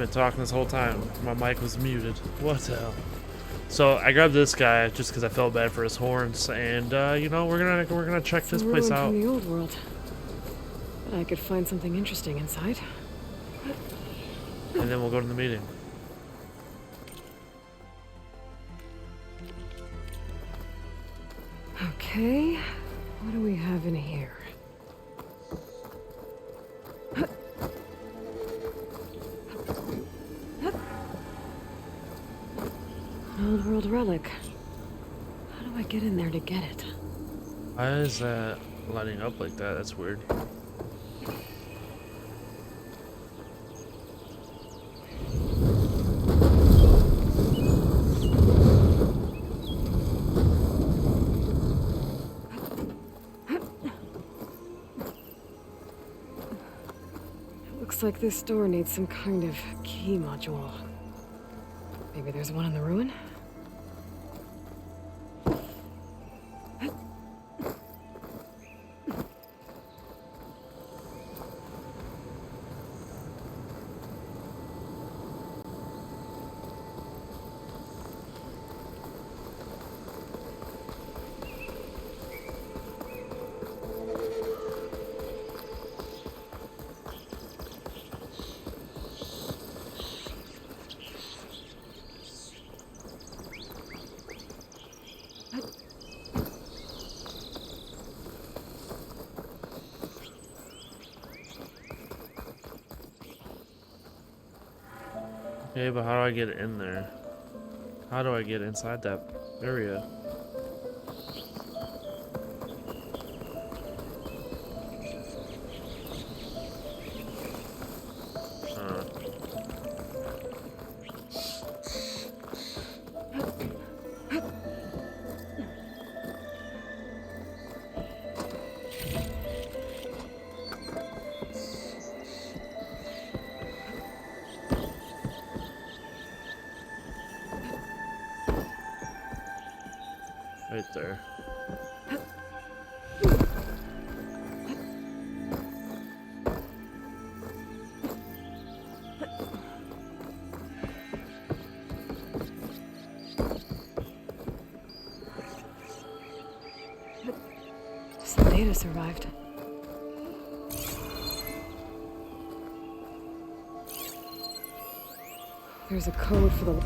been talking this whole time. My mic was muted. What the hell? So I grabbed this guy just because I felt bad for his horns, and you know, we're gonna check this place out. From the old world. But I could find something interesting inside. And then we'll go to the meeting. Okay, what do we have in here? An old world relic. How do I get in there to get it? Why is that lighting up like that? That's weird. Looks like this door needs some kind of key module. Maybe there's one in the ruin? Okay, but how do I get in there? How do I get inside that area? Right there. Some data survived. There's a code for the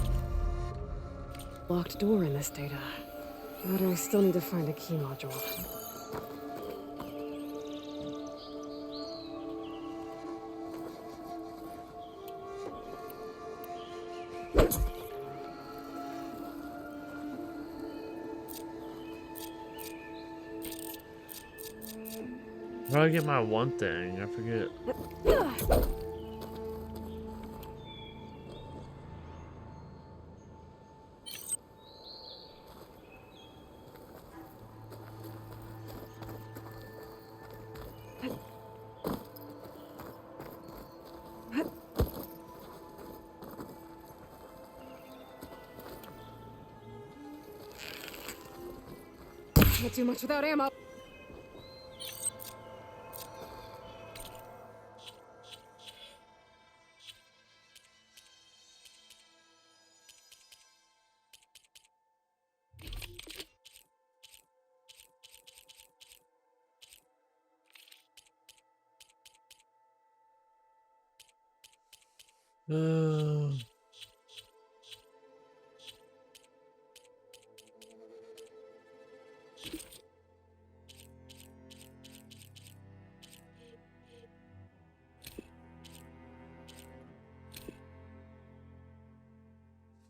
locked door in this data. But I still need to find a key module. How do I get my one thing? I forget. Not too much without ammo.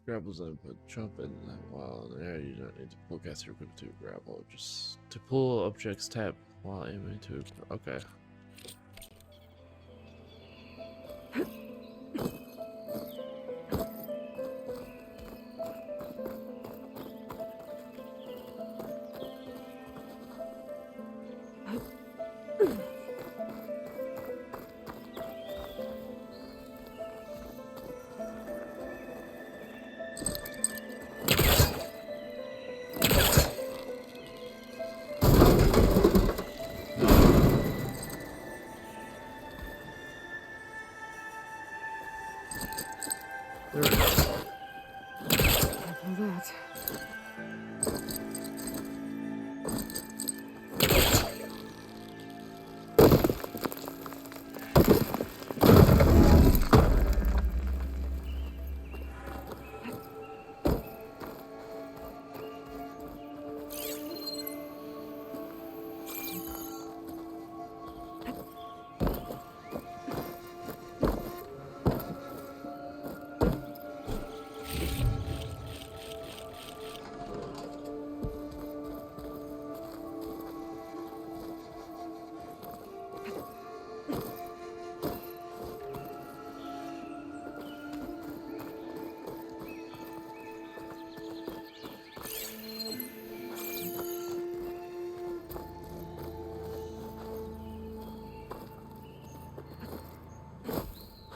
Grapples and put jump in while in the air. You don't need to pull cast your equipment to grapple. Just to pull objects, tap while aiming to. Okay. all that.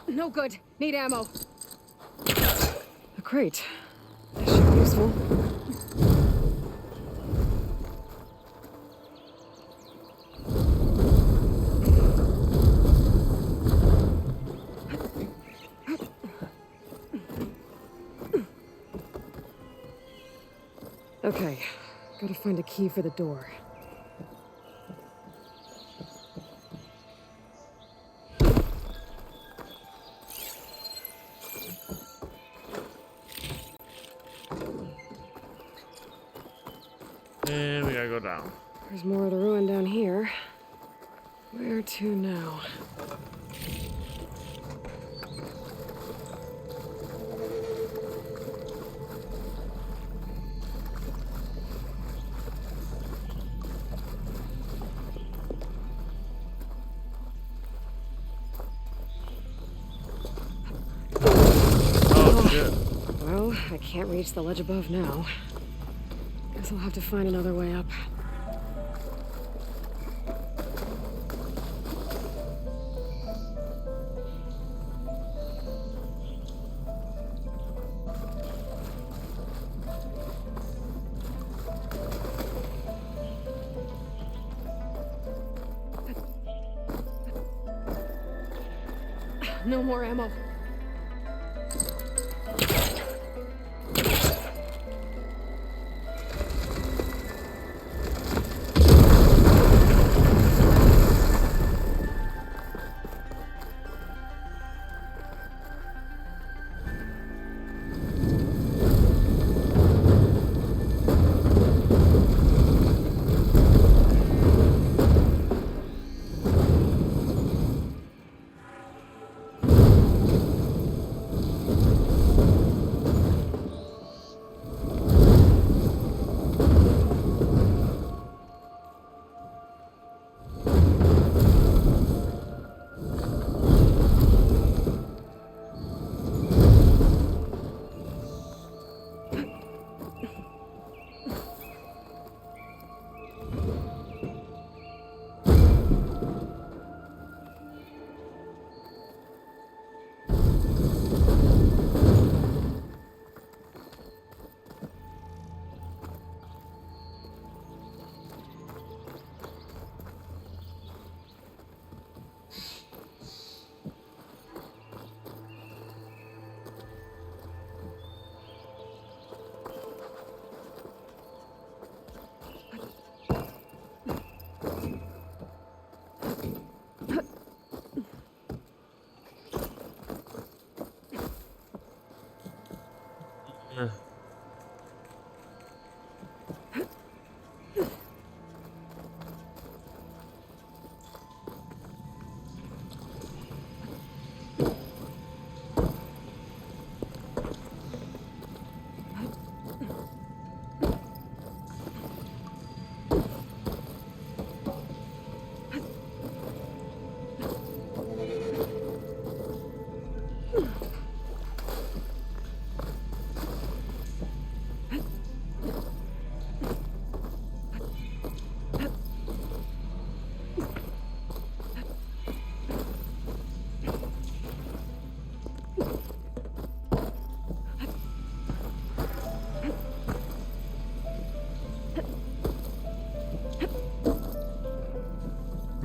No good. Need ammo. A crate. This should be useful. Okay, gotta find a key for the door. And we gotta go down. There's more of the ruin down here. Where to now? Oh shit. Well, I can't reach the ledge above now. Guess I'll have to find another way up. No more ammo.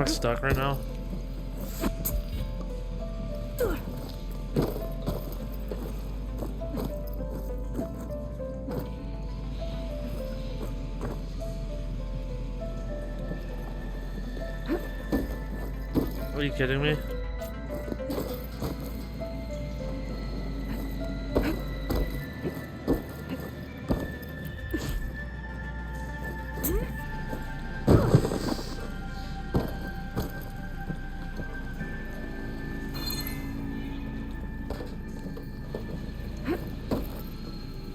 Am I stuck right now? Are you kidding me?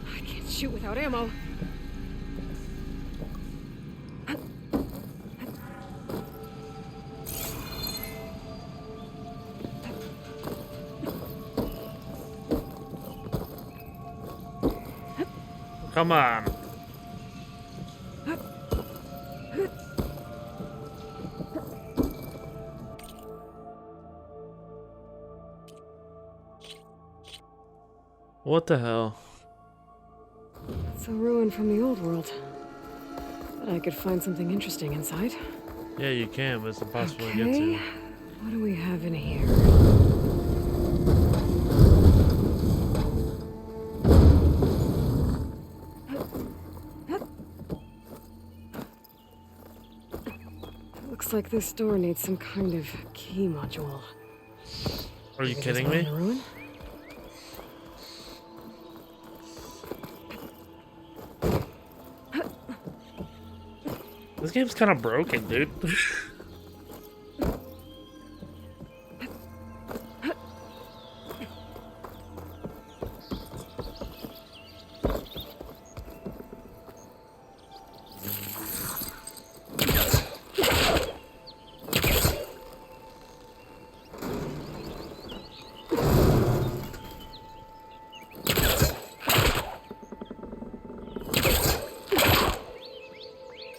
I can't shoot without ammo. Come on. What the hell? It's a ruin from the old world. But I could find something interesting inside. Yeah, you can, but it's impossible to get Okay. to. What do we have in here? Looks like this door needs some kind of key module. Are you Maybe kidding there's me? one in the ruin? This game's kind of broken, dude.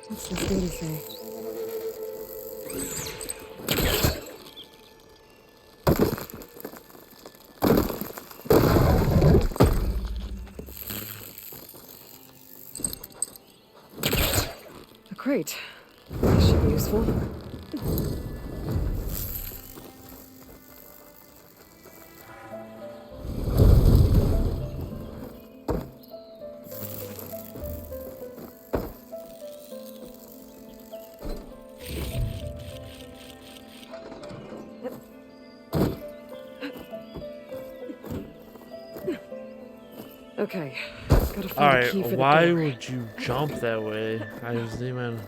What's this data say? A crate. This should be useful. Okay, gotta find a key for Alright, the why door. would you jump that way? I just even.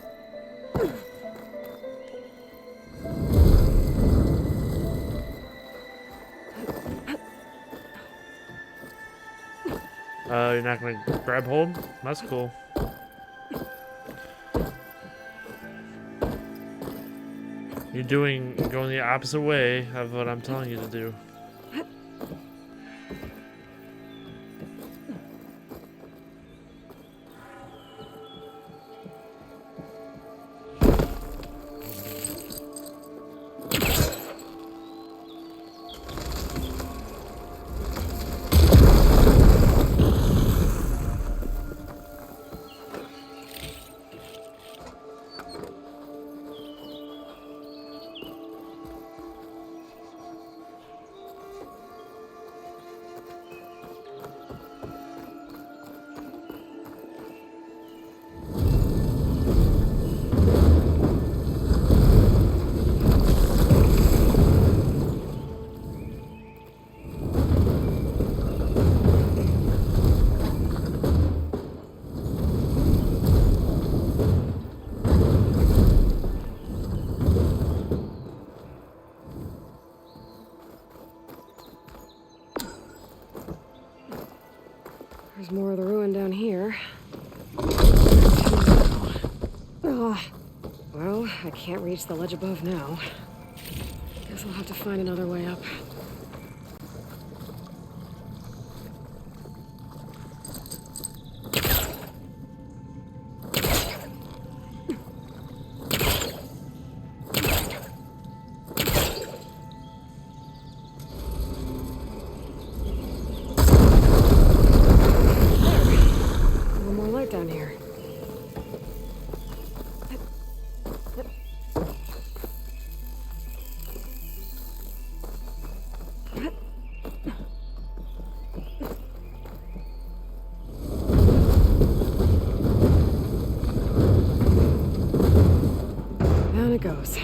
You're not gonna grab hold? That's cool. You're going the opposite way of what I'm telling you to do. There's more of the ruin down here. Ugh. Well, I can't reach the ledge above now. Guess I'll have to find another way up. One more light down here. Down it goes.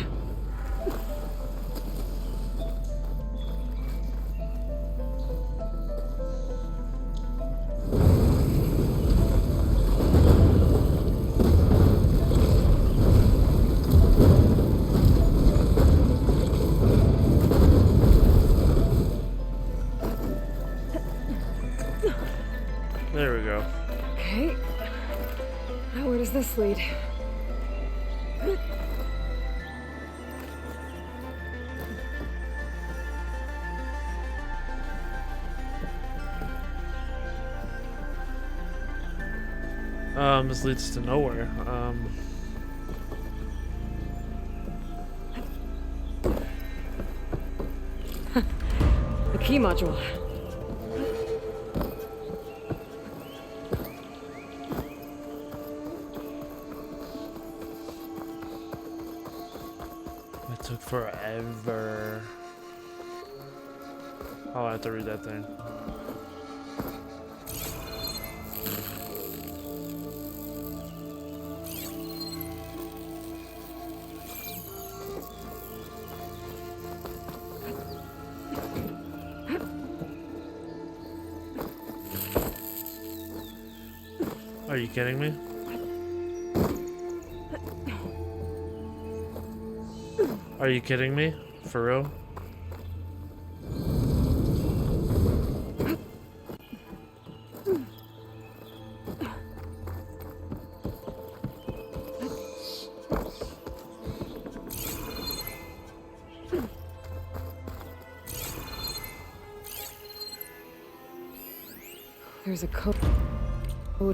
Okay. Now where does this lead? This leads to nowhere. The key module. It took forever. Oh, I have to read that thing. Are you kidding me? Are you kidding me? For real? There's a code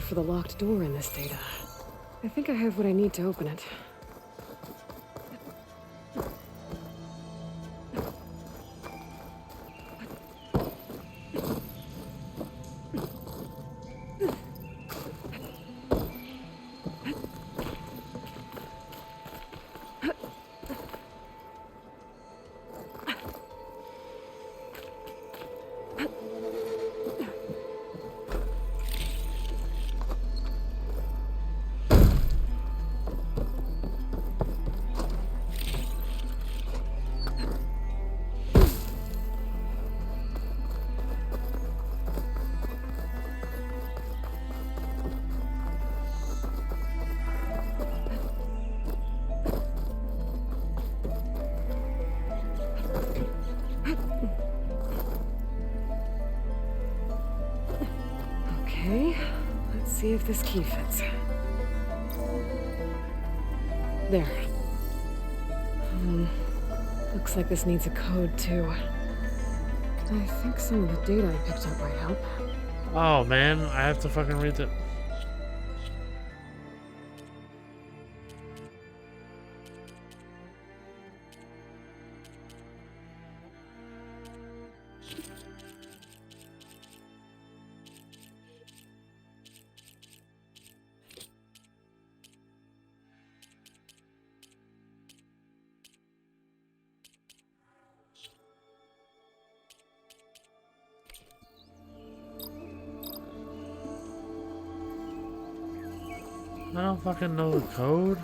for the locked door in this data. I think I have what I need to open it. Okay, let's see if this key fits. There. Looks like this needs a code too. I think some of the data I picked up might help. Oh man, I have to fucking read it. I don't fucking know the code.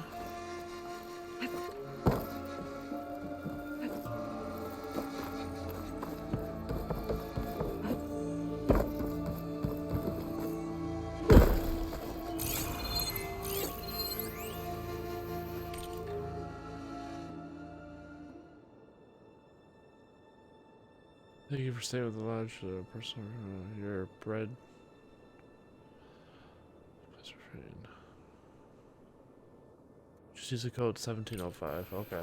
Thank you for staying with the lodge. Person, your bread. Just use the code 1705. Okay.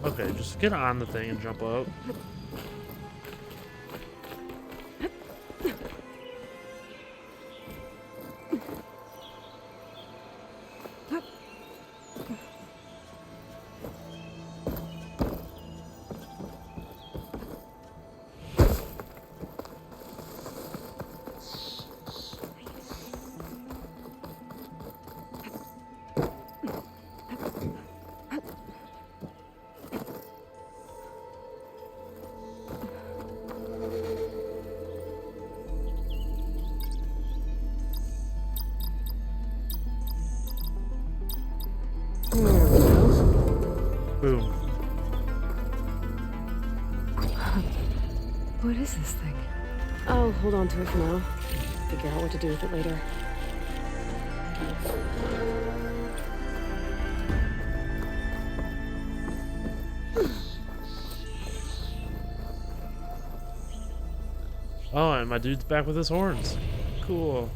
Okay, just get on the thing and jump up. Boom. What is this thing? I'll hold on to it for now. Figure out what to do with it later. Oh, and my dude's back with his horns. Cool.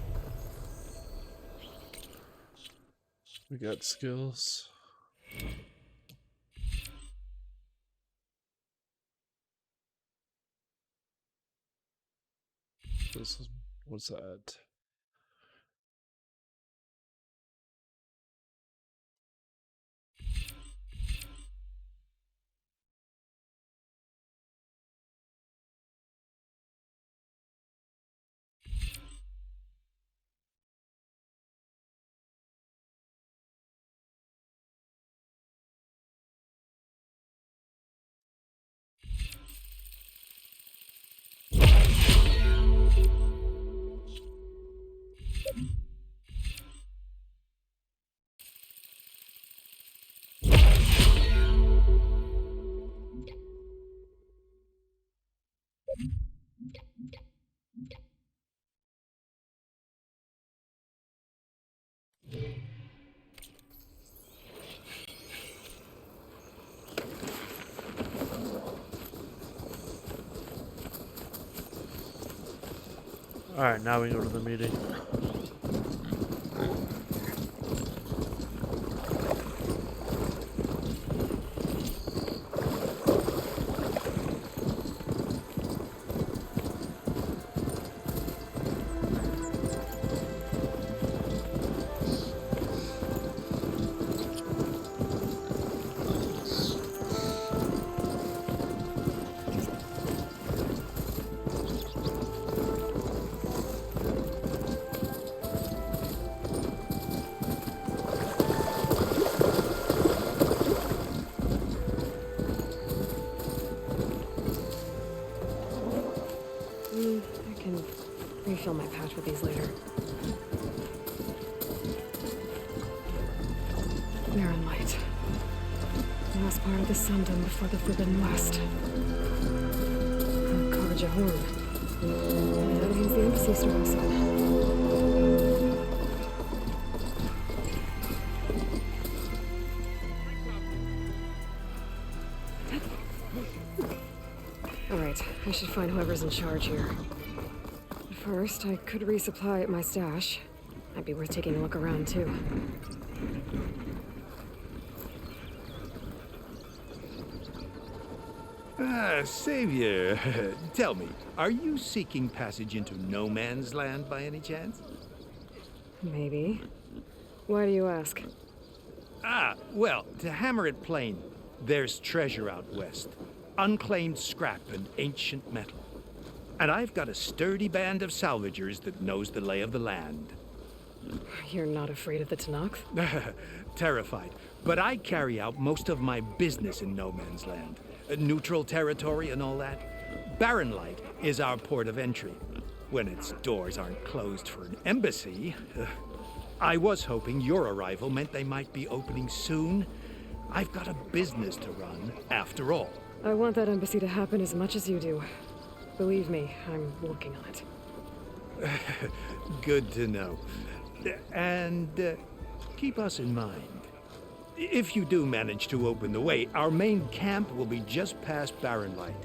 We got skills. This is, what's that? Alright, now we go to the meeting. I can refill my pouch with these later. Barren light. The last part of the Sundom before the Forbidden West. Carja horn. That means the embassy store also. Alright, I should find whoever's in charge here. But first, I could resupply at my stash. Might be worth taking a look around, too. Savior, tell me, are you seeking passage into no man's land by any chance? Maybe. Why do you ask? Well, to hammer it plain, there's treasure out west. Unclaimed scrap and ancient metal. And I've got a sturdy band of salvagers that knows the lay of the land. You're not afraid of the Tanakh? Terrified. But I carry out most of my business in no man's land. Neutral territory and all that. Barren Light is our port of entry. When its doors aren't closed for an embassy. I was hoping your arrival meant they might be opening soon. I've got a business to run, after all. I want that embassy to happen as much as you do. Believe me, I'm working on it. Good to know. And keep us in mind. If you do manage to open the way, our main camp will be just past Barren Light.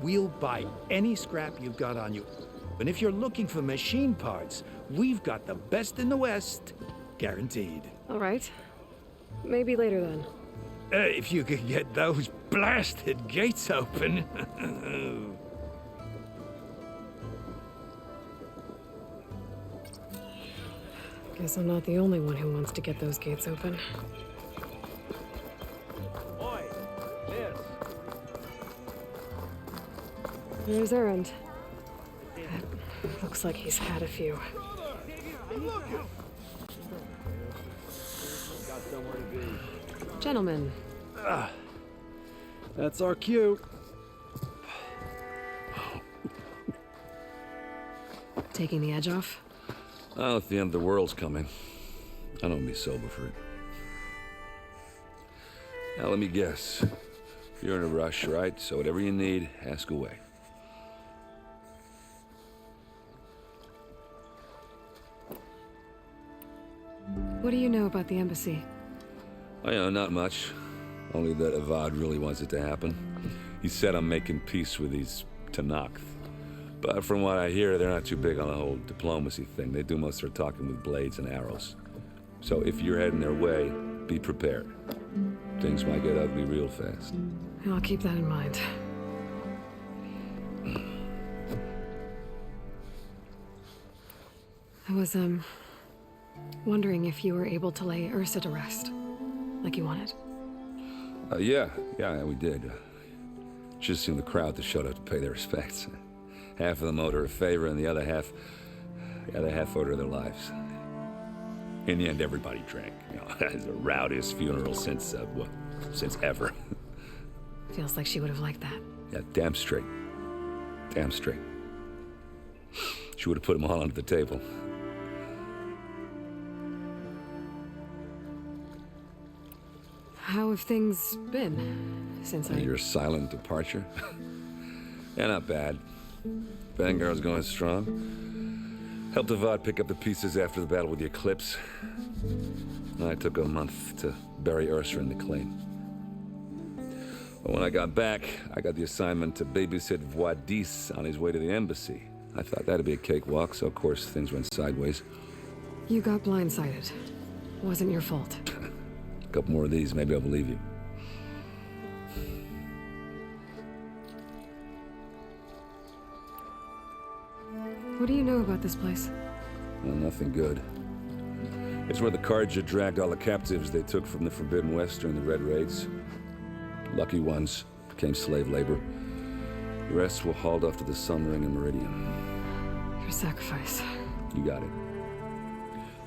We'll buy any scrap you've got on you. And if you're looking for machine parts, we've got the best in the West, guaranteed. All right. Maybe later then. If you could get those blasted gates open. Guess I'm not the only one who wants to get those gates open. Oi, this. There's Erend. Looks like he's had a few. Got somewhere to be. Gentlemen, That's our cue. taking the edge off? Oh, if the end of the world's coming, I don't be sober for it. Now, let me guess. You're in a rush, right? So whatever you need, ask away. What do you know about the embassy? Oh, yeah, not much. Only that Avad really wants it to happen. He said I'm making peace with these Tanakh. But from what I hear, they're not too big on the whole diplomacy thing. They do most of their talking with blades and arrows. So if you're heading their way, be prepared. Things might get ugly real fast. I'll keep that in mind. I was, wondering if you were able to lay Ursa to rest, like you wanted. Yeah, we did. Just seen the crowd that showed up to pay their respects. Half of them owed her a favor, and the other half owed her their lives. In the end, everybody drank. You know, it's the rowdiest funeral since ever. Feels like she would have liked that. Yeah, damn straight. Damn straight. She would have put them all under the table. How have things been since Your silent departure? Yeah, not bad. Vanguard's going strong. Helped Avad pick up the pieces after the battle with the Eclipse. I took a month to bury Ursa in the claim. But when I got back, I got the assignment to babysit Voidis on his way to the embassy. I thought that'd be a cakewalk, so of course things went sideways. You got blindsided. Wasn't your fault. A couple more of these, maybe I'll believe you. What do you know about this place? Well, nothing good. It's where the Carja dragged all the captives they took from the Forbidden West during the Red Raids. Lucky ones became slave labor. The rest were hauled off to the Sun Ring and Meridian. Your sacrifice. You got it.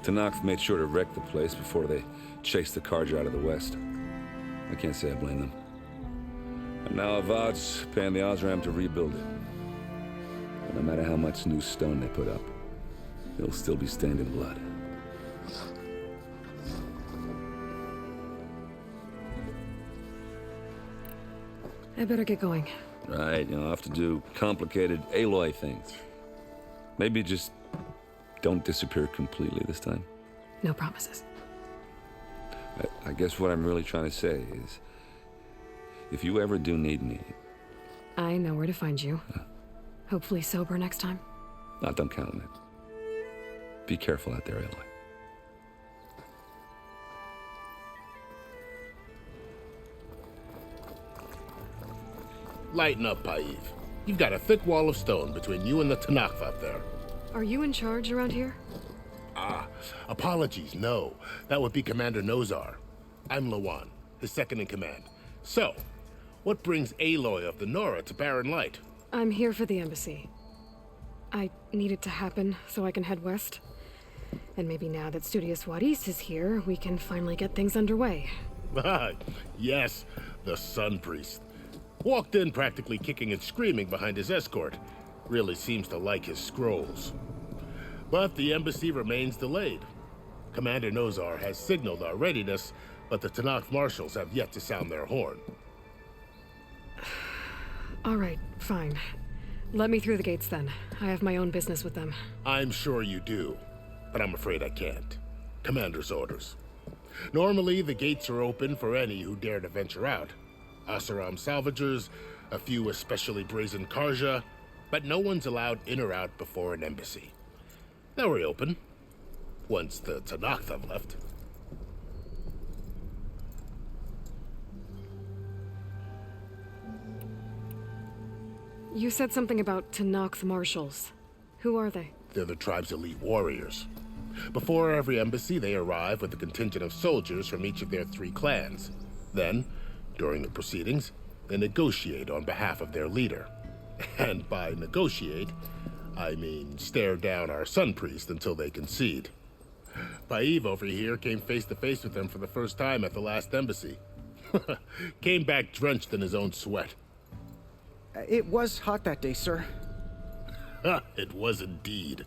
Tanakh made sure to wreck the place before they chased the Carja out of the West. I can't say I blame them. And now Avad's paying the Osram to rebuild it. But no matter how much new stone they put up, it'll still be stained in blood. I better get going. Right, I'll have to do complicated Aloy things. Maybe just don't disappear completely this time. No promises. I guess what I'm really trying to say is, if you ever do need me... I know where to find you. Hopefully sober next time. Don't count on it. Be careful out there, Aloy. Lighten up, Paiv. You've got a thick wall of stone between you and the Tanakh up there. Are you in charge around here? Apologies, no. That would be Commander Nozar. I'm Lawan, his second in command. So, what brings Aloy of the Nora to Barren Light? I'm here for the embassy. I need it to happen so I can head west. And maybe now that Studious Wadis is here, we can finally get things underway. Yes, the Sun Priest. Walked in practically kicking and screaming behind his escort. Really seems to like his scrolls. But the embassy remains delayed. Commander Nozar has signaled our readiness, but the Tanakh marshals have yet to sound their horn. All right, fine. Let me through the gates then. I have my own business with them. I'm sure you do, but I'm afraid I can't. Commander's orders. Normally, the gates are open for any who dare to venture out. Asaram salvagers, a few especially brazen Karja, but no one's allowed in or out before an embassy. They'll reopen, once the Tanakh have left. You said something about Tanakh marshals. Who are they? They're the tribe's elite warriors. Before every embassy, they arrive with a contingent of soldiers from each of their 3 clans. Then, during the proceedings, they negotiate on behalf of their leader. And by negotiate, I mean stare down our Sun Priest until they concede. Paiv over here came face to face with them for the first time at the last embassy. Came back drenched in his own sweat. It was hot that day, sir. It was indeed.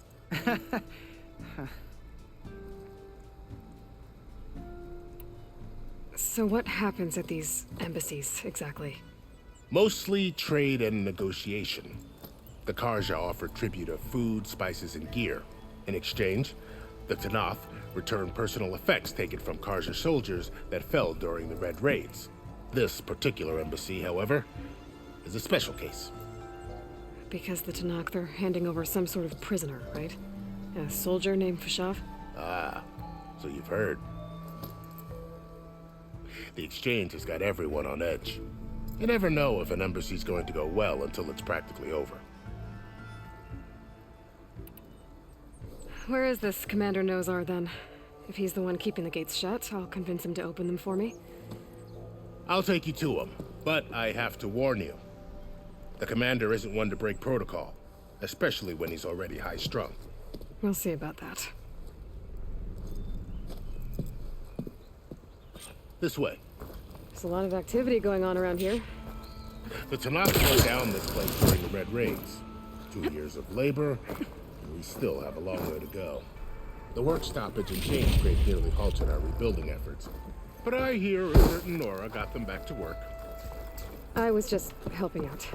So what happens at these embassies, exactly? Mostly trade and negotiation. The Karja offer tribute of food, spices, and gear. In exchange, the Tanakh return personal effects taken from Karja soldiers that fell during the Red Raids. This particular embassy, however, is a special case. because the Tanakh, they're handing over some sort of prisoner, right? A soldier named Fashav? Ah, so you've heard. The exchange has got everyone on edge. You never know if an embassy's going to go well until it's practically over. Where is this Commander Nozar, then? If he's the one keeping the gates shut, I'll convince him to open them for me. I'll take you to him, but I have to warn you. The commander isn't one to break protocol, especially when he's already high-strung. We'll see about that. This way. There's a lot of activity going on around here. The Tanakh tore down this place during the Red Raids. 2 years of labor, and we still have a long way to go. The work stoppage and change crate nearly halted our rebuilding efforts. But I hear Urdert and Nora got them back to work. I was just helping out.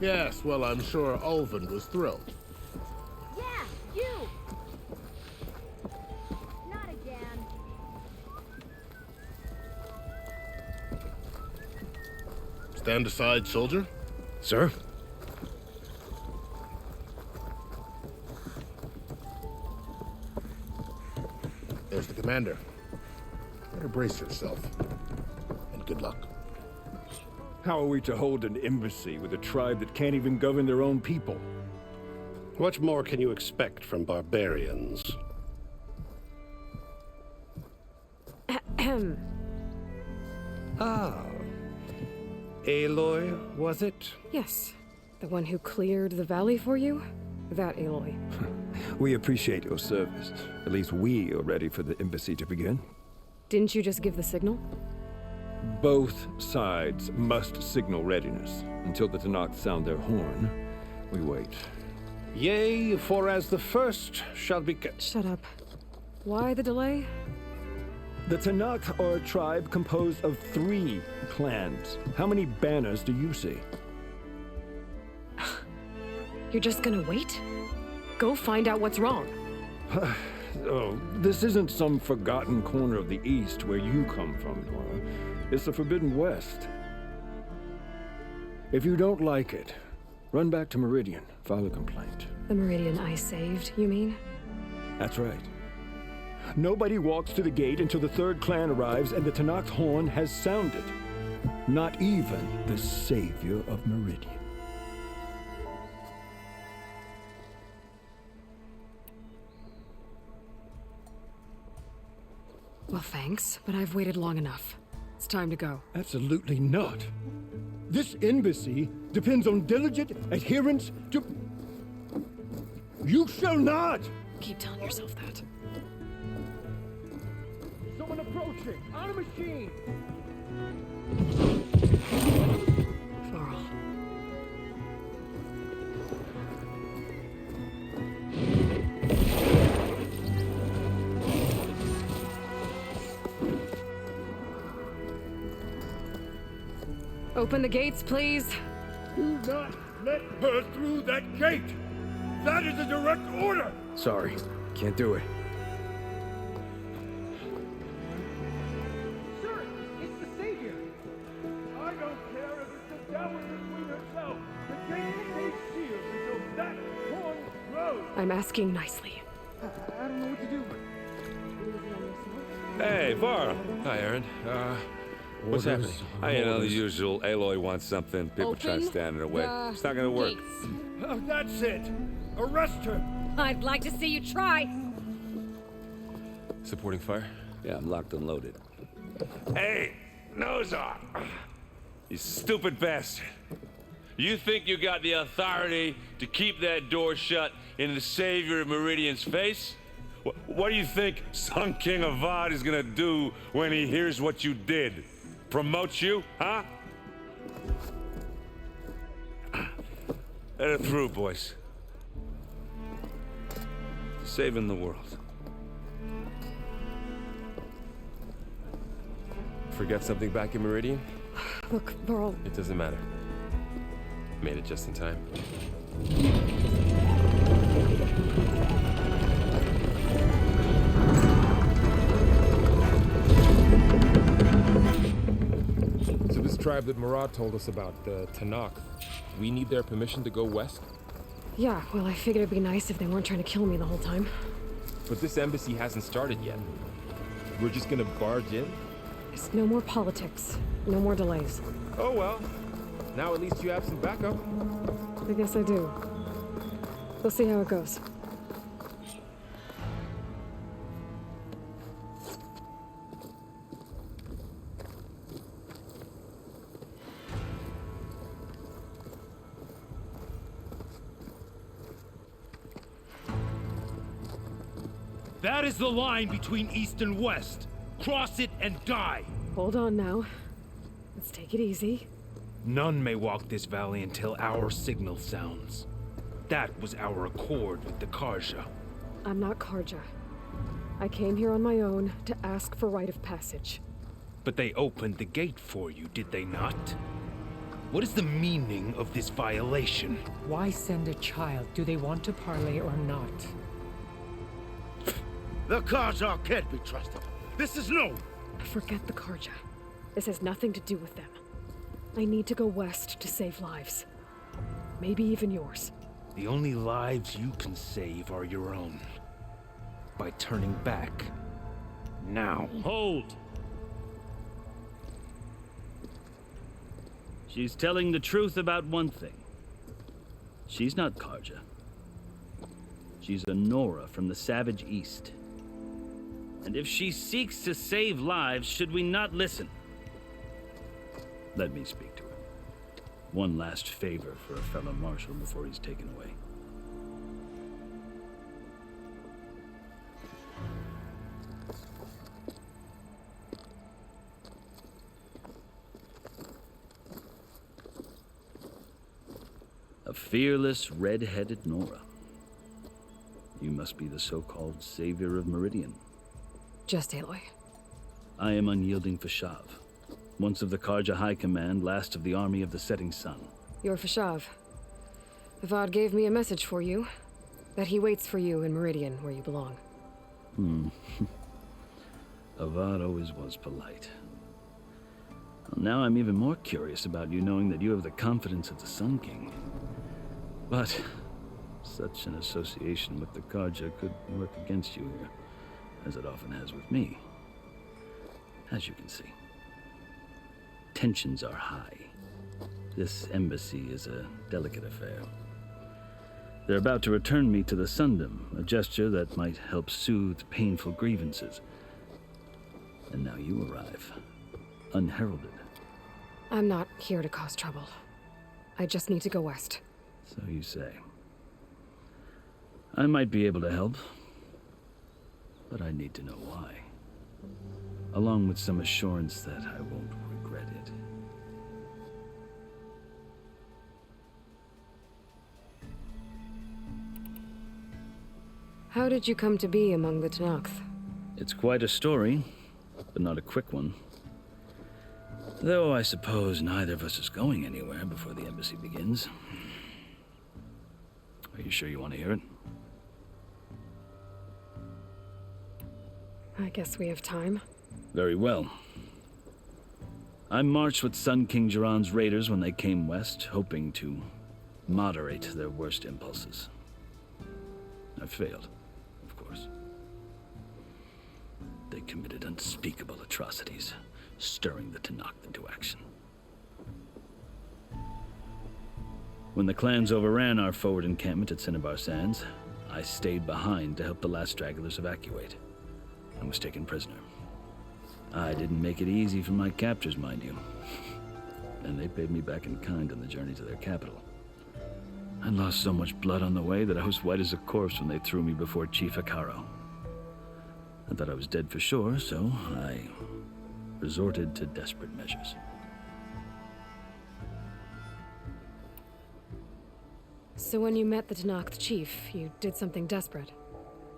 Yes, well, I'm sure Ulvin was thrilled. Yeah, you! Not again. Stand aside, soldier. Sir? There's the commander. Better brace yourself. And good luck. How are we to hold an embassy with a tribe that can't even govern their own people? What more can you expect from barbarians? Ahem. Ah. Aloy, was it? Yes. The one who cleared the valley for you? That Aloy. We appreciate your service. At least we are ready for the embassy to begin. Didn't you just give the signal? Both sides must signal readiness. Until the Tanakh sound their horn, we wait. Yea, for as the first shall be... Shut up. Why the delay? The Tanakh are a tribe composed of 3 clans. How many banners do you see? You're just gonna wait? Go find out what's wrong. Oh, this isn't some forgotten corner of the East where you come from, Nora. It's the Forbidden West. If you don't like it, run back to Meridian, file a complaint. The Meridian I saved, you mean? That's right. Nobody walks to the gate until the 3rd clan arrives and the Tanakh's horn has sounded. Not even the savior of Meridian. Well, thanks, but I've waited long enough. It's time to go. Absolutely not. This embassy depends on diligent adherence to... You shall not! Keep telling yourself that. Someone approaching! On a machine! Varl. Open the gates, please. Do not let her through that gate! That is a direct order! Sorry, can't do it. Sir, it's the savior! I don't care if it's the devil between herself. The gate stays sealed until that horn blows! I'm asking nicely. I don't know what to do. Hey, Varl. Hi, Aaron. What's happening? I know the usual. Aloy wants something. People try to stand in her way. It's not gonna work. Oh, that's it! Arrest her! I'd like to see you try. Supporting fire? Yeah, I'm locked and loaded. Hey, Nozar! You stupid bastard. You think you got the authority to keep that door shut in the savior of Meridian's face? What do you think Sun King Avad is gonna do when he hears what you did? Promote you, huh? Let it through, boys. Saving the world. Forget something back in Meridian? Look, Varl, It doesn't matter. Made it just in time. So this tribe that Marat told us about, the Tanakh, we need their permission to go west? Yeah, well, I figured it'd be nice if they weren't trying to kill me the whole time. But this embassy hasn't started yet. We're just gonna barge in? There's no more politics. No more delays. Oh well. Now at least you have some backup. I guess I do. We'll see how it goes. That is the line between East and West. Cross it and die. Hold on now. Let's take it easy. None may walk this valley until our signal sounds. That was our accord with the Karja. I'm not Karja. I came here on my own to ask for rite of passage. But they opened the gate for you, did they not? What is the meaning of this violation? Why send a child? Do they want to parley or not? The Karja can't be trusted. This is no... Forget the Karja. This has nothing to do with them. I need to go west to save lives. Maybe even yours. The only lives you can save are your own. By turning back. Now. Hold! She's telling the truth about one thing. She's not Karja. She's a Nora from the Savage East. And if she seeks to save lives, should we not listen? Let me speak to her. One last favor for a fellow marshal before he's taken away. A fearless, red-headed Nora. You must be the so-called savior of Meridian. Just Aloy. I am unyielding Fashav, once of the Karja High Command, last of the army of the Setting Sun. You're Fashav. Avad gave me a message for you. That he waits for you in Meridian, where you belong. Avad always was polite. Well, now I'm even more curious about you knowing that you have the confidence of the Sun King. But such an association with the Karja could work against you here, as it often has with me. As you can see, tensions are high. This embassy is a delicate affair. They're about to return me to the Sundom, a gesture that might help soothe painful grievances. And now you arrive, unheralded. I'm not here to cause trouble. I just need to go west. So you say. I might be able to help, but I need to know why. Along with some assurance that I won't regret it. How did you come to be among the Tenakth? It's quite a story, but not a quick one. Though I suppose neither of us is going anywhere before the embassy begins. Are you sure you want to hear it? I guess we have time. Very well. I marched with Sun King Jiran's raiders when they came west, hoping to moderate their worst impulses. I failed, of course. They committed unspeakable atrocities, stirring the Tenakth into action. When the clans overran our forward encampment at Cinnabar Sands, I stayed behind to help the last stragglers evacuate, and was taken prisoner. I didn't make it easy for my captors, mind you. And they paid me back in kind on the journey to their capital. I lost so much blood on the way that I was white as a corpse when they threw me before Chief Hekaro. I thought I was dead for sure, so I resorted to desperate measures. So when you met the Tenakth chief, you did something desperate.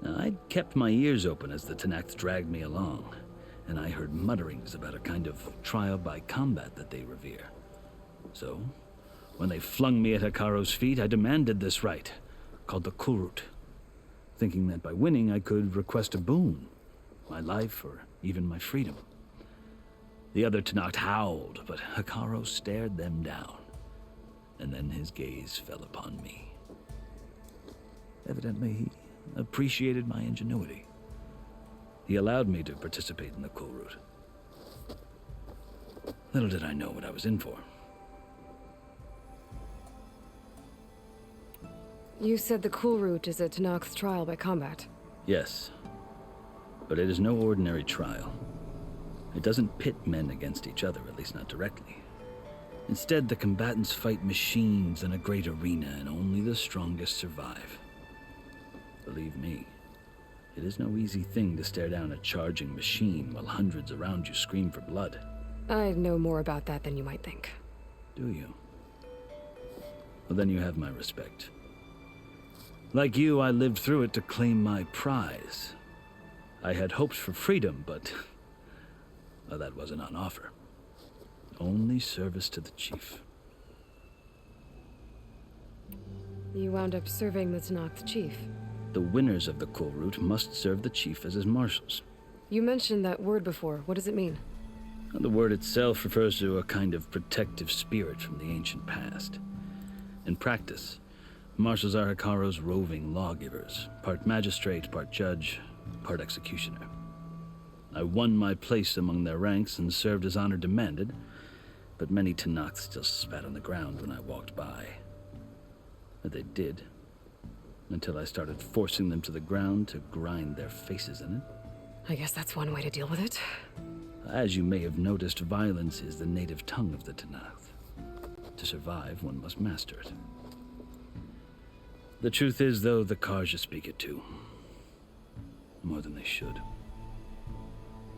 I'd kept my ears open as the Tenakth dragged me along, and I heard mutterings about a kind of trial by combat that they revere. So, when they flung me at Hekaro's feet, I demanded this rite, called the Kulrut, thinking that by winning I could request a boon, my life or even my freedom. The other Tenakth howled, but Hekaro stared them down, and then his gaze fell upon me. Evidently, he appreciated my ingenuity. He allowed me to participate in the cool route. Little did I know what I was in for. You said the cool route is a Tanakh trial by combat. Yes, but it is no ordinary trial. It doesn't pit men against each other, at least not directly. Instead, the combatants fight machines in a great arena, and only the strongest survive. Believe me, it is no easy thing to stare down a charging machine while hundreds around you scream for blood. I know more about that than you might think. Do you? Well, then you have my respect. Like you, I lived through it to claim my prize. I had hoped for freedom, but well, that wasn't on offer. Only service to the chief. You wound up serving the Tanakh chief. The winners of the cool route must serve the chief as his marshals. You mentioned that word before. What does it mean? The word itself refers to a kind of protective spirit from the ancient past. In practice, marshals are Hikaro's roving lawgivers, part magistrate, part judge, part executioner. I won my place among their ranks and served as honor demanded, but many Tanakh still spat on the ground when I walked by. But they did, until I started forcing them to the ground to grind their faces in it. I guess that's one way to deal with it. As you may have noticed, violence is the native tongue of the Tanakh. To survive, one must master it. The truth is, though, the Karja speak it too. More than they should.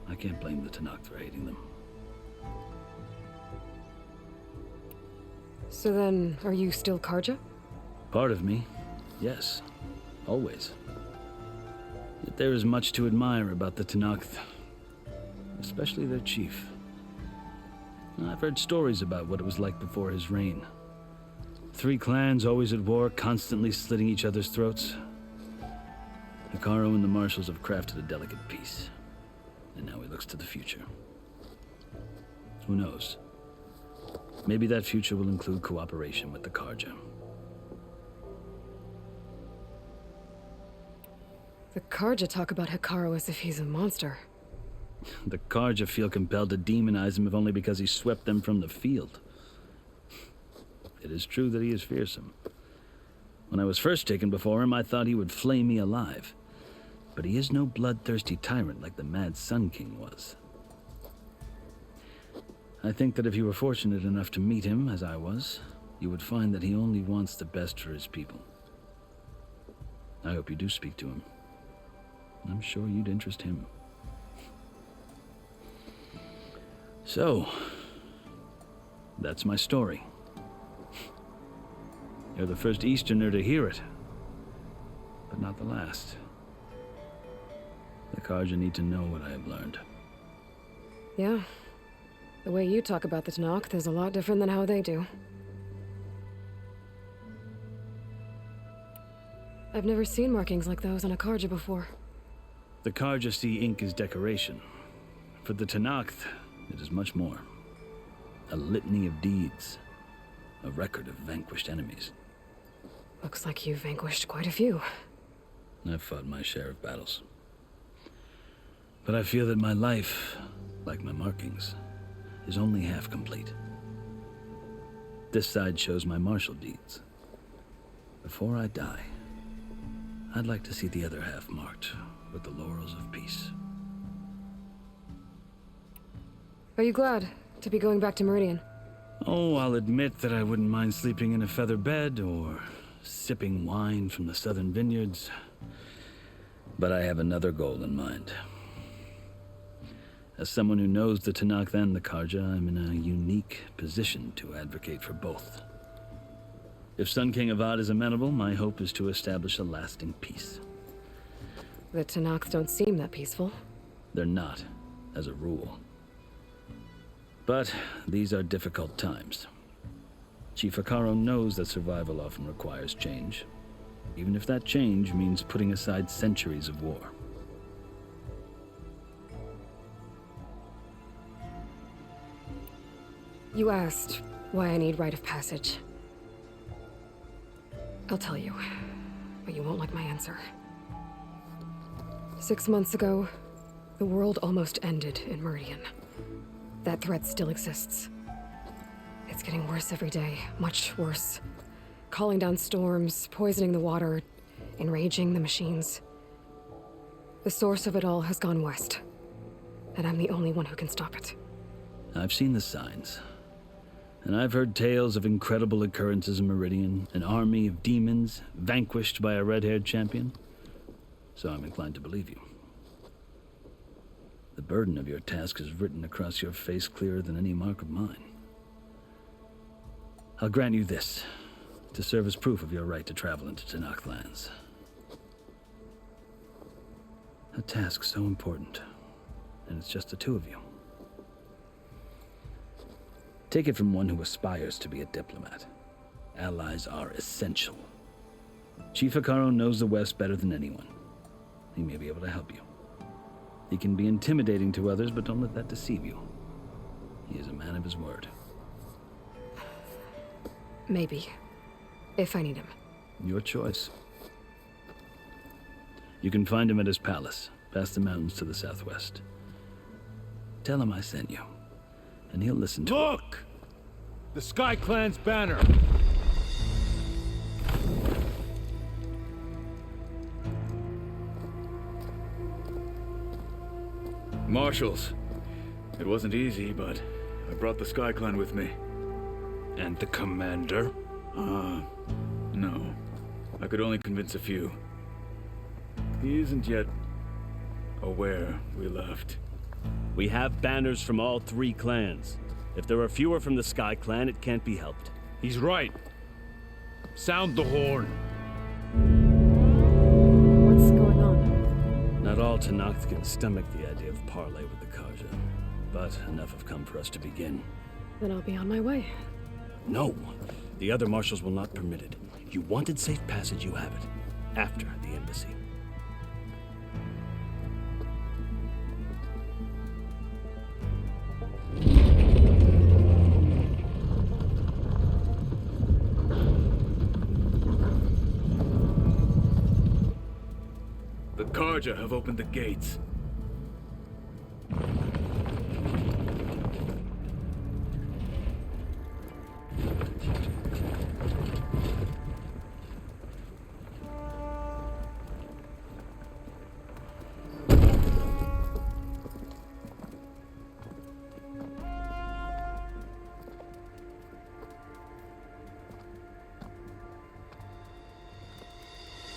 I can't blame the Tanakh for hating them. So then, are you still Karja? Part of me, yes. Always. Yet there is much to admire about the Tanakh, especially their chief. I've heard stories about what it was like before his reign. 3 clans always at war, constantly slitting each other's throats. Hikaru and the marshals have crafted a delicate peace, and now he looks to the future. Who knows? Maybe that future will include cooperation with the Karja. The Karja talk about Hikaru as if he's a monster. The Karja feel compelled to demonize him if only because he swept them from the field. It is true that he is fearsome. When I was first taken before him, I thought he would flay me alive. But he is no bloodthirsty tyrant like the Mad Sun King was. I think that if you were fortunate enough to meet him, as I was, you would find that he only wants the best for his people. I hope you do speak to him. I'm sure you'd interest him. So, that's my story. You're the first Easterner to hear it, but not the last. The Karja need to know what I have learned. Yeah. The way you talk about the Tanakh is a lot different than how they do. I've never seen markings like those on a Karja before. The Karja see ink as decoration. For the Tanakh, it is much more. A litany of deeds. A record of vanquished enemies. Looks like you've vanquished quite a few. I've fought my share of battles. But I feel that my life, like my markings, is only half complete. This side shows my martial deeds. Before I die, I'd like to see the other half marked with the laurels of peace. Are you glad to be going back to Meridian? Oh, I'll admit that I wouldn't mind sleeping in a feather bed or sipping wine from the southern vineyards. But I have another goal in mind. As someone who knows the Tanakh and the Karja, I'm in a unique position to advocate for both. If Sun King Avad is amenable, my hope is to establish a lasting peace. The Tanakh don't seem that peaceful. They're not, as a rule. But these are difficult times. Chief Hikaru knows that survival often requires change, even if that change means putting aside centuries of war. You asked why I need rite of passage. I'll tell you. but you won't like my answer. 6 months ago, the world almost ended in Meridian. That threat still exists. It's getting worse every day, much worse. Calling down storms, poisoning the water, enraging the machines. The source of it all has gone west, and I'm the only one who can stop it. I've seen the signs. And I've heard tales of incredible occurrences in Meridian, an army of demons vanquished by a red-haired champion. So I'm inclined to believe you. The burden of your task is written across your face clearer than any mark of mine. I'll grant you this, to serve as proof of your right to travel into Tenakth lands. A task so important, and it's just the two of you. Take it from one who aspires to be a diplomat. Allies are essential. Chief Hekarro knows the West better than anyone. He may be able to help you. He can be intimidating to others, but don't let that deceive you. He is a man of his word. Maybe. If I need him. Your choice. You can find him at his palace, past the mountains to the southwest. Tell him I sent you, and he'll listen to it. Look! The Sky Clan's banner! Marshals. It wasn't easy, but I brought the Sky Clan with me. And the commander? No. I could only convince a few. He isn't yet aware we left. We have banners from all 3 clans. If there are fewer from the Sky Clan, it can't be helped. He's right. Sound the horn. What's going on? Not all Tenakth can stomach the idea of parley with the Karja, but enough have come for us to begin. Then I'll be on my way. No, the other marshals will not permit it. You wanted safe passage, you have it. After the embassy. The Karja have opened the gates.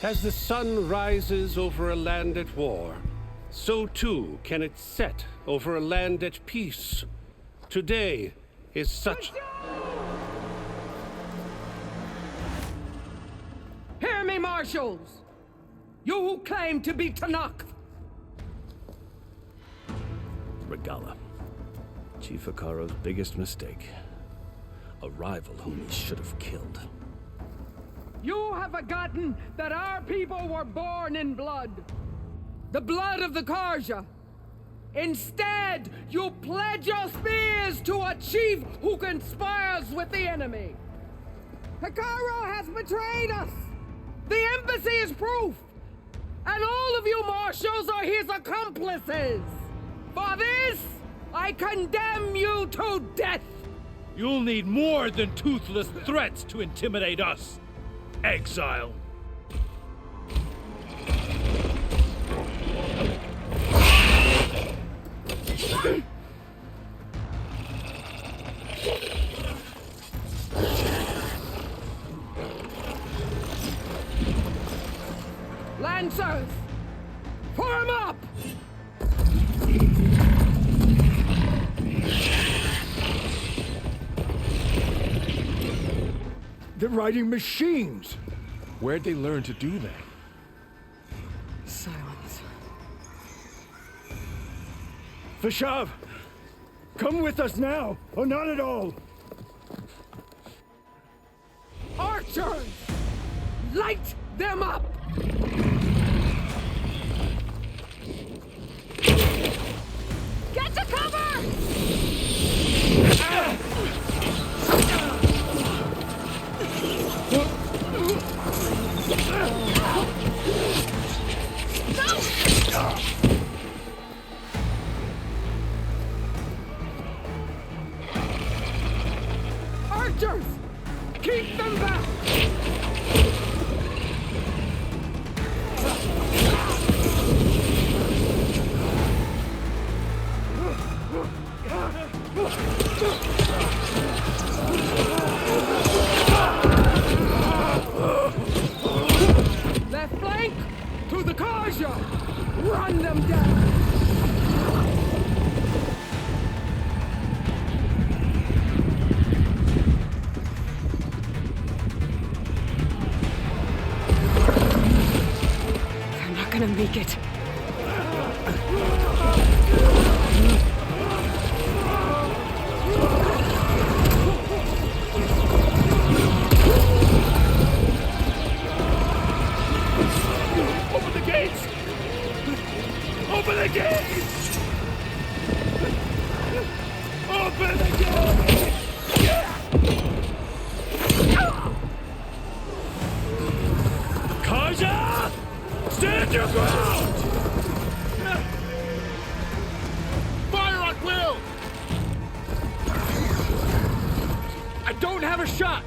As the sun rises over a land at war, so too can it set over a land at peace. Today is such... Hear me, marshals! You who claim to be Tenakth! Regala. Chief Hekarro's biggest mistake. A rival whom he should have killed. You have forgotten that our people were born in blood. The blood of the Karja. Instead, you pledge your spears to a chief who conspires with the enemy. Hekarro has betrayed us. The embassy is proof. And all of you marshals are his accomplices. For this, I condemn you to death. You'll need more than toothless threats to intimidate us. Exile. Lancers, form up! They're riding machines! Where'd they learn to do that? Silence. Vashav! Come with us now, or not at all! Archers! Light them up! Get to cover! soldiers! Keep them back! Left flank! To the Karja! Run them down! They're not gonna make it. Open the gates! Open the gates! Open the gates! Kaja! Stand your ground! Fire at will! I don't have a shot!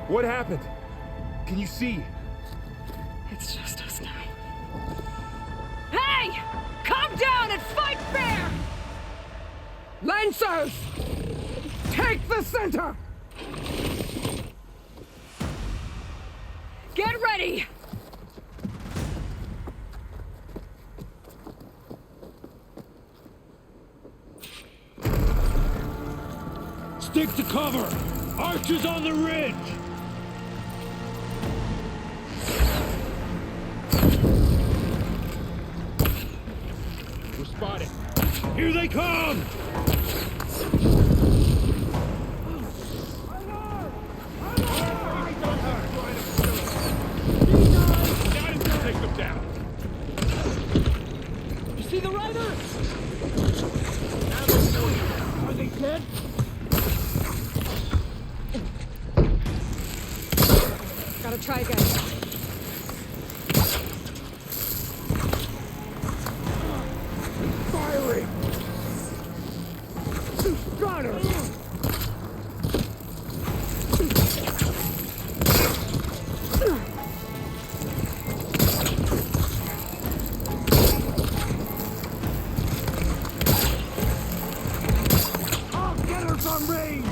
What happened? Can you see? It's just us now. Hey! Calm down and fight fair! Lancers! Take the center! Get ready! Stick to cover! Archers on the ridge! We're spotted. Here they come! Take them down. You see the riders? Are they dead? Gotta try again. Firing! Got her! I'll get her from range!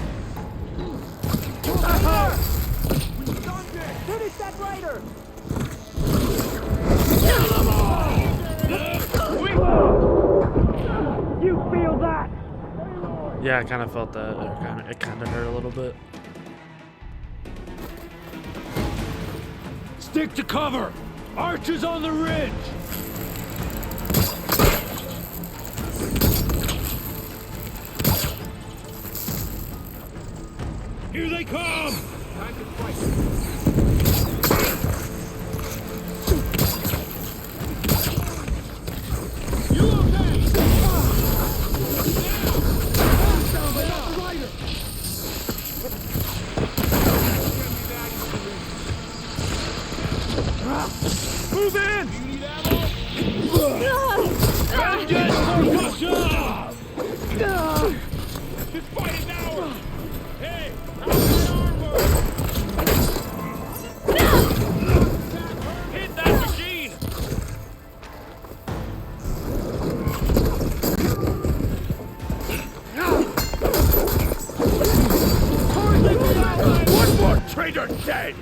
Finish that rider! You feel that? Yeah, I kind of felt that. It kind of hurt a little bit. Stick to cover! Archers on the ridge! Here they come! Time to fight. Move in! Vengeance for Russia! This fight is ours! Hey, how's that armor? Hit that machine! One more traitor dead!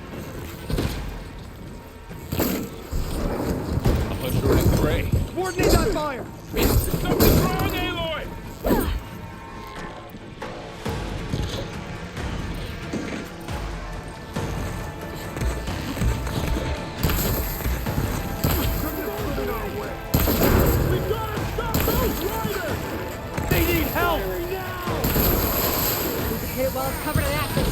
Gray. Coordinate that fire! Something's wrong, Aloy! We gotta stop those riders! Well, it's covered in acid.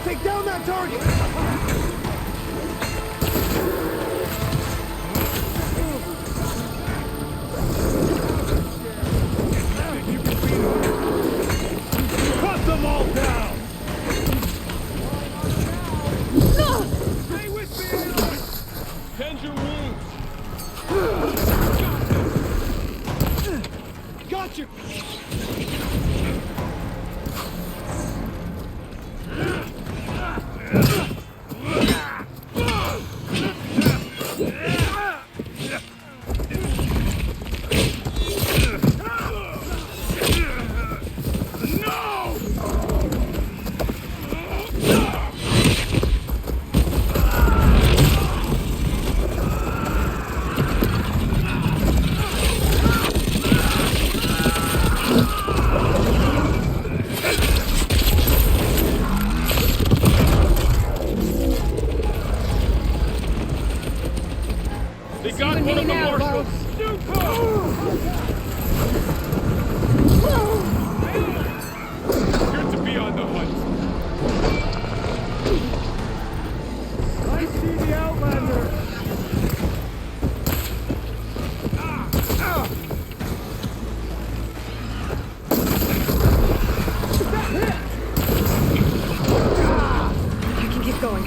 Take down that target! Cut them all down! Stay with me! Tend your wounds! Gotcha! They got one of the marshals! Good to be on the hunt. I see the Outlander! I can keep going.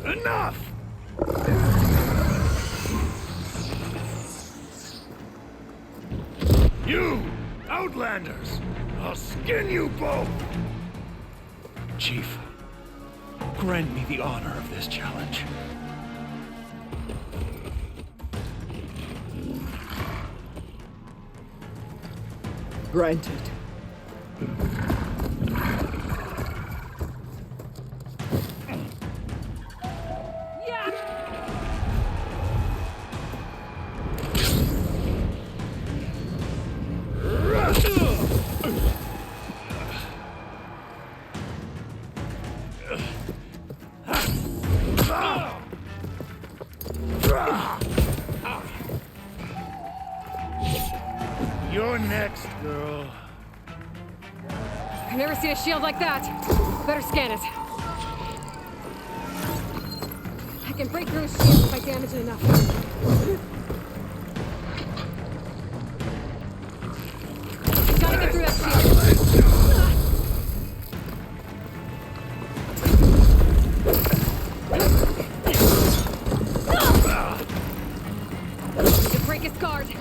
Enough! You, Outlanders! I'll skin you both! Chief, grant me the honor of this challenge. Granted. You're next, girl. I've never seen a shield like that. Better scan it. I can break through a shield if I damage it enough. Gotta get through that shield. To break his guard. Here,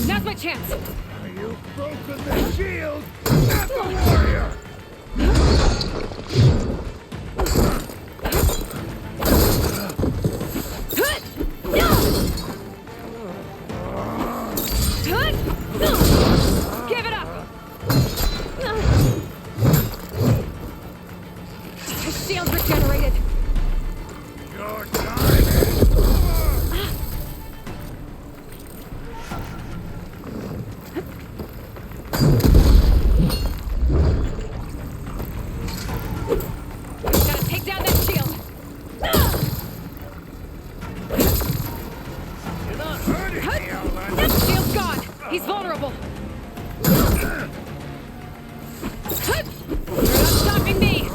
now's my chance. You've broken the shield at the warrior! Give it up! His shield's regenerated. Your time is Shield's gone. He's vulnerable. You're not stopping me.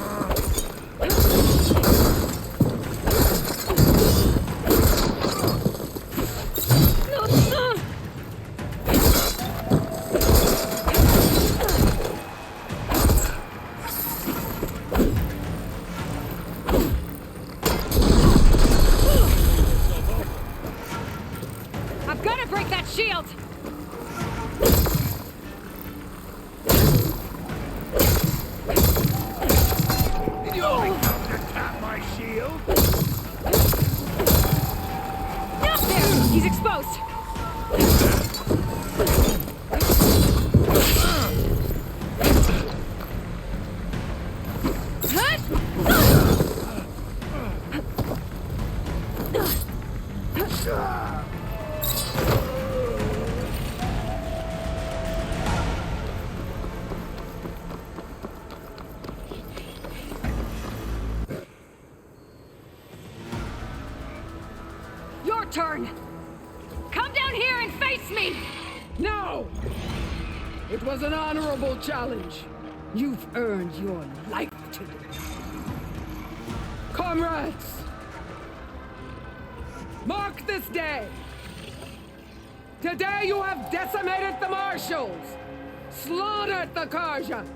I've got to break that shield. You only come to tap my shield? Not there. He's exposed. Your turn. Come down here and face me. No! It was an honorable challenge. You've earned your life today. Comrades! Mark this day! Today you have decimated the Marshals, slaughtered the Karja.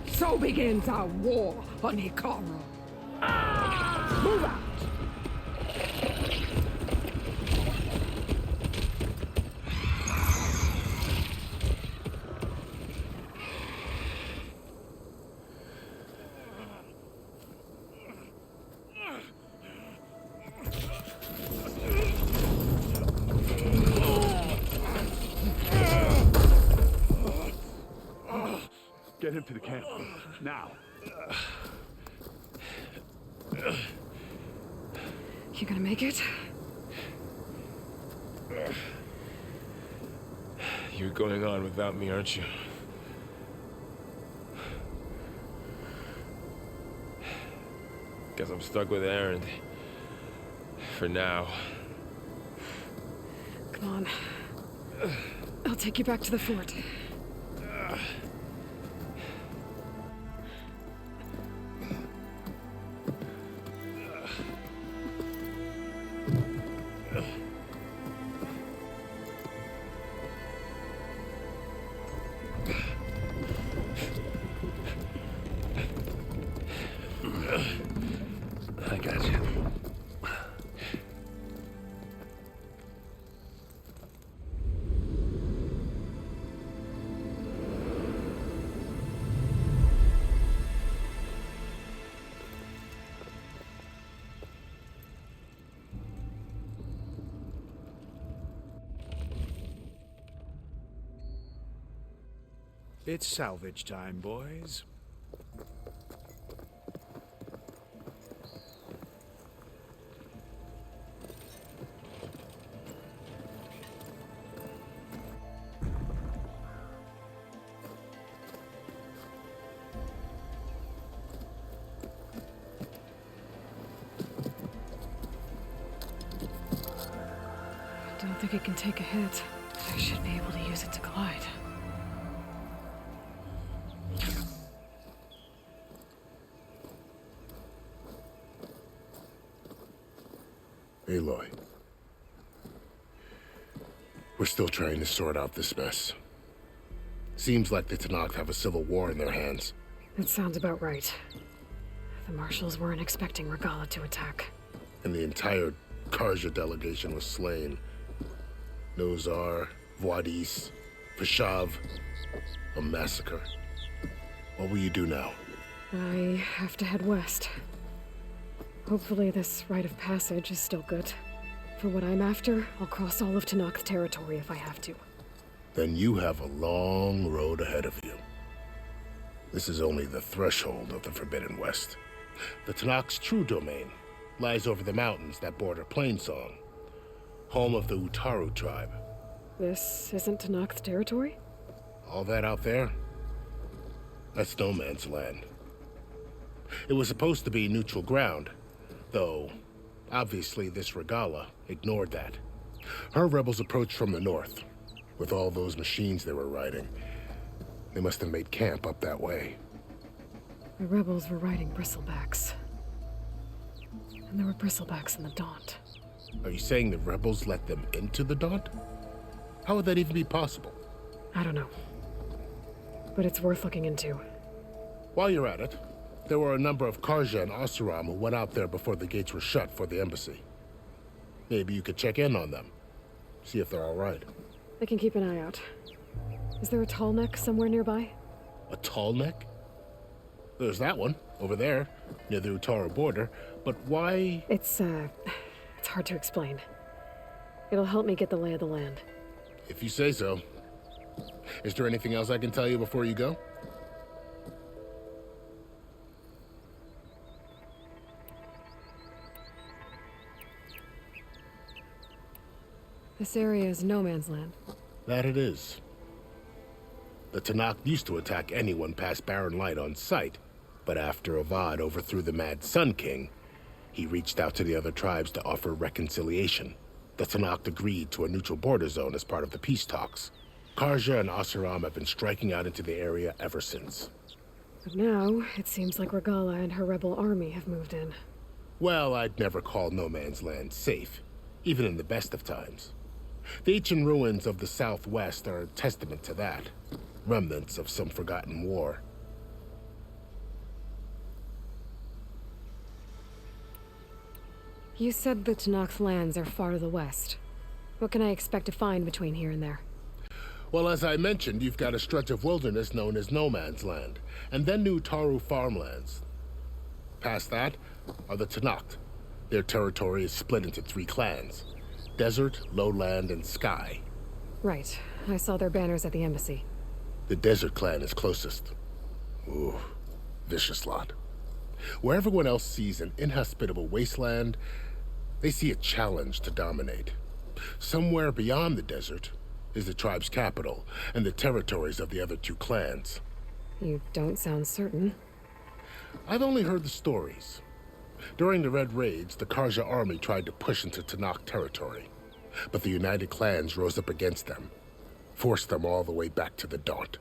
So begins our war on Hikaru. Move out! Get him to the camp. Now. You gonna make it? You're going on without me, aren't you? Guess I'm stuck with Aaron. For now. Come on. I'll take you back to the fort. I got you. It's salvage time, boys. I don't think it can take a hit. I should be able to use it to glide. Aloy. We're still trying to sort out this mess. Seems like the Tenakth have a civil war in their hands. That sounds about right. The Marshals weren't expecting Regala to attack. And the entire Karja delegation was slain. Nozar, Voidis, Vashav. A massacre. What will you do now? I have to head west. Hopefully this rite of passage is still good. For what I'm after, I'll cross all of Tenakth territory if I have to. Then you have a long road ahead of you. This is only the threshold of the Forbidden West. The Tenakth's true domain lies over the mountains that border Plainsong, home of the Utaru tribe. This isn't Tenakth territory? All that out there? That's no man's land. It was supposed to be neutral ground, though obviously this Regala ignored that. Her rebels approached from the north, with all those machines they were riding. They must have made camp up that way. The rebels were riding bristlebacks. And there were bristlebacks in the Daunt. Are you saying the rebels let them into the Daunt? How would that even be possible? I don't know. But it's worth looking into. While you're at it, there were a number of Karja and Oseram who went out there before the gates were shut for the embassy. Maybe you could check in on them. See if they're all right. I can keep an eye out. Is there a tall neck somewhere nearby? A tall neck? There's that one, over there, near the Utaru border. But why? It's hard to explain. It'll help me get the lay of the land. If you say so. Is there anything else I can tell you before you go? This area is no man's land. That it is. The Tanakh used to attack anyone past Barren Light on sight, but after Avad overthrew the Mad Sun King, he reached out to the other tribes to offer reconciliation. The Tanakh agreed to a neutral border zone as part of the peace talks. Karja and Oseram have been striking out into the area ever since. But now, it seems like Regala and her rebel army have moved in. Well, I'd never call no man's land safe, even in the best of times. The ancient ruins of the Southwest are a testament to that. Remnants of some forgotten war. You said the Tanakh's lands are far to the west. What can I expect to find between here and there? Well, as I mentioned, you've got a stretch of wilderness known as No Man's Land, and then New Taru farmlands. Past that are the Tanakh. Their territory is split into 3 clans: Desert, Lowland, and Sky. Right. I saw their banners at the embassy. The Desert clan is closest. Ooh, vicious lot. Where everyone else sees an inhospitable wasteland, they see a challenge to dominate. Somewhere beyond the desert is the tribe's capital and the territories of the other 2 clans. You don't sound certain. I've only heard the stories. During the Red Raids, the Karja army tried to push into Tanakh territory, but the United Clans rose up against them, forced them all the way back to the Daunt.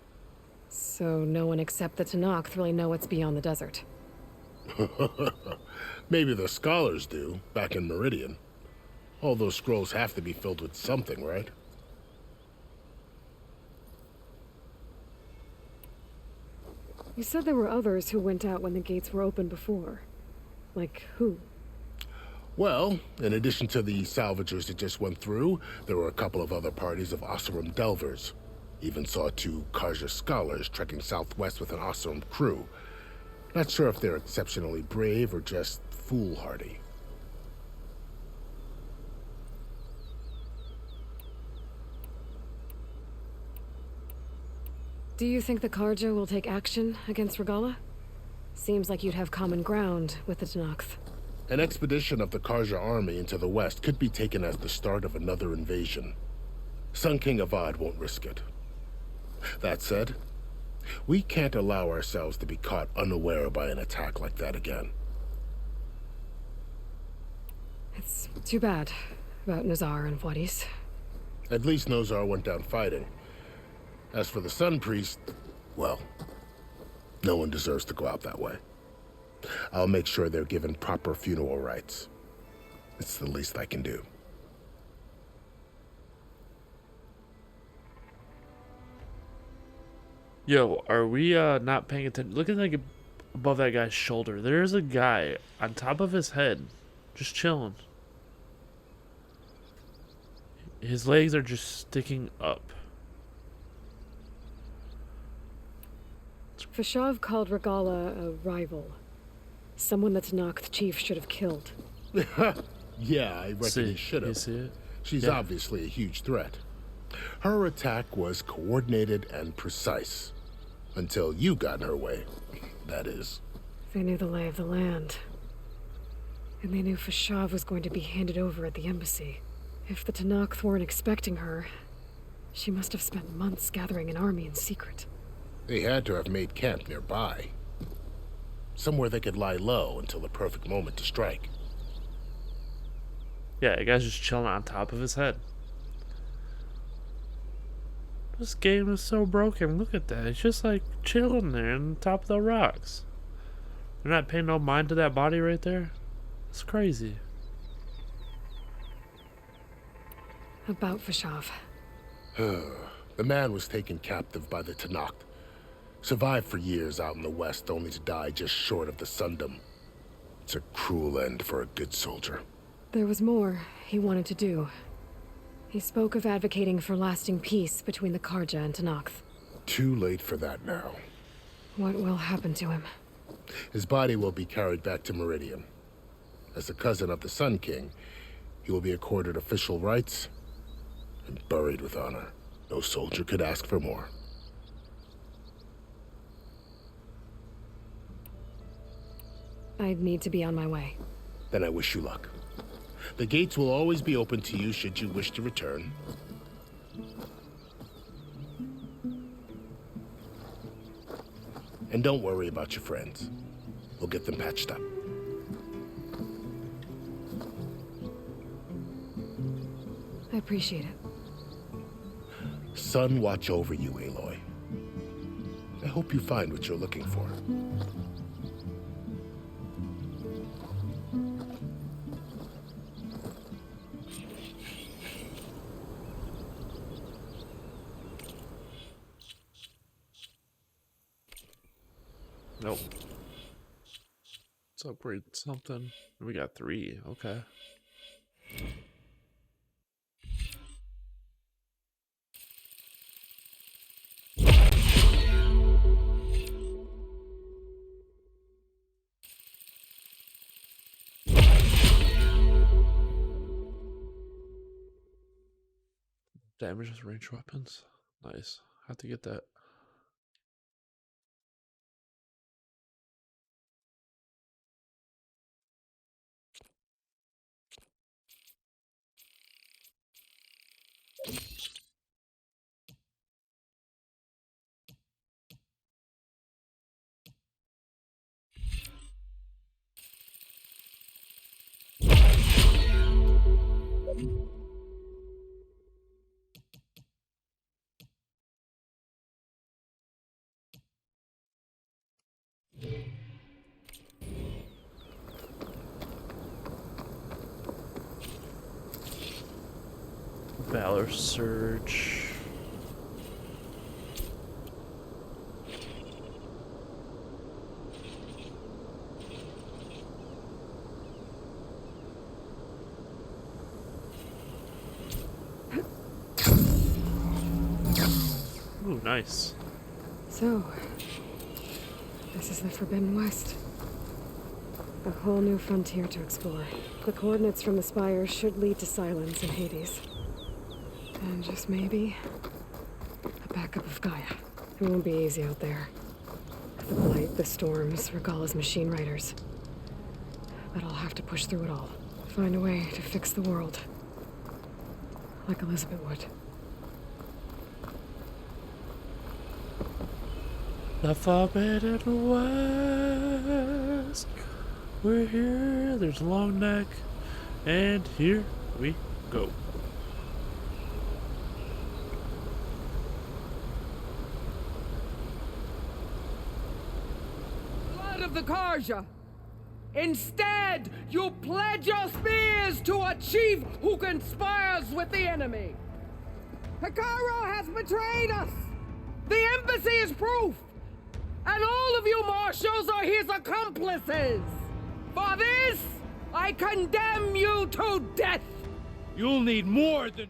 So no one except the Tanakh really know what's beyond the desert. Maybe the scholars do, back in Meridian. All those scrolls have to be filled with something, right? You said there were others who went out when the gates were open before. Like who? Well, in addition to the salvagers that just went through, there were a couple of other parties of Oseram delvers. Even saw 2 Karja scholars trekking southwest with an Oseram crew. Not sure if they're exceptionally brave or just foolhardy. Do you think the Karja will take action against Regala? Seems like you'd have common ground with the Tanakh. An expedition of the Karja army into the west could be taken as the start of another invasion. Sun King Avad won't risk it. That said, we can't allow ourselves to be caught unaware by an attack like that again. It's too bad about Nazar and Wadis. At least Nozar went down fighting. As for the Sun Priest, well, no one deserves to go out that way. I'll make sure they're given proper funeral rites. It's the least I can do. Yo, are we not paying attention? Look at like above that guy's shoulder. There's a guy on top of his head, just chilling. His legs are just sticking up. Fashav called Regala a rival. Someone the Tanakh chief should have killed. Yeah, I reckon he should have. You see it? She's obviously a huge threat. Her attack was coordinated and precise. Until you got in her way, that is. They knew the lay of the land. And they knew Fashav was going to be handed over at the embassy. If the Tanakh weren't expecting her, she must have spent months gathering an army in secret. They had to have made camp nearby. Somewhere they could lie low until the perfect moment to strike. Yeah, the guy's just chilling on top of his head. This game is so broken. Look at that. It's just like chilling there on top of the rocks. They're not paying no mind to that body right there. It's crazy. About Vashov. The man was taken captive by the Tanakh. Survived for years out in the west, only to die just short of the Sundom. It's a cruel end for a good soldier. There was more he wanted to do. He spoke of advocating for lasting peace between the Karja and Tanakh. Too late for that now. What will happen to him? His body will be carried back to Meridian. As the cousin of the Sun King, he will be accorded official rights and buried with honor. No soldier could ask for more. I'd need to be on my way. Then I wish you luck. The gates will always be open to you should you wish to return. And don't worry about your friends. We'll get them patched up. I appreciate it. Sun watch over you, Aloy. I hope you find what you're looking for. Nope. Let's upgrade something. We got 3. Okay. Damages range weapons. Nice. Have to get that. Valor Surge. Ooh, nice. So, this is the Forbidden West. A whole new frontier to explore. The coordinates from the spires should lead to Silence and Hades. And just maybe, a backup of Gaia. It won't be easy out there. The blight, the storms, Regalla's machine riders. But I'll have to push through it all. Find a way to fix the world. Like Elizabeth would. The Forbidden West. We're here. There's a long neck. And here we go. Blood of the Karja. Instead, you pledge your spears to a chief who conspires with the enemy. Hikaru has betrayed us. The embassy is proof. And all of you marshals are his accomplices. For this, I condemn you to death. You'll need more than